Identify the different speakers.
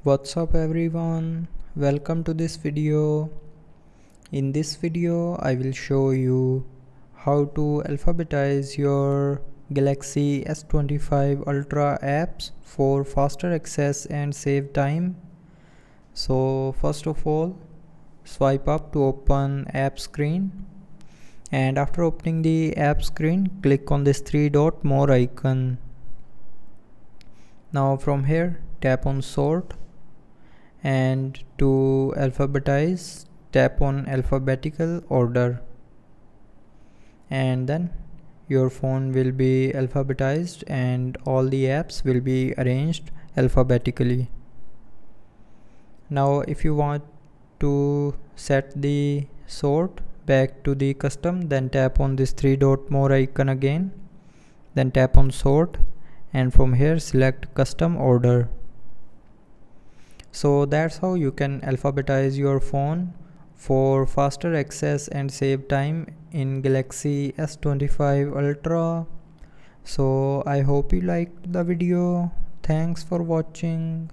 Speaker 1: What's up everyone, welcome to this video. In this video I will show you how to alphabetize your Galaxy S25 Ultra apps for faster access and save time. So first of all, swipe up to open app screen, and after opening the app screen, click on this three dot more icon. Now from here tap on sort, and to alphabetize tap on alphabetical order, and then your phone will be alphabetized and all the apps will be arranged alphabetically. Now if you want to set the sort back to the custom, then tap on this three dot more icon again, then tap on sort, and from here select custom order. So that's how you can alphabetize your phone for faster access and save time in Galaxy S25 Ultra. So I hope you liked the video. Thanks for watching.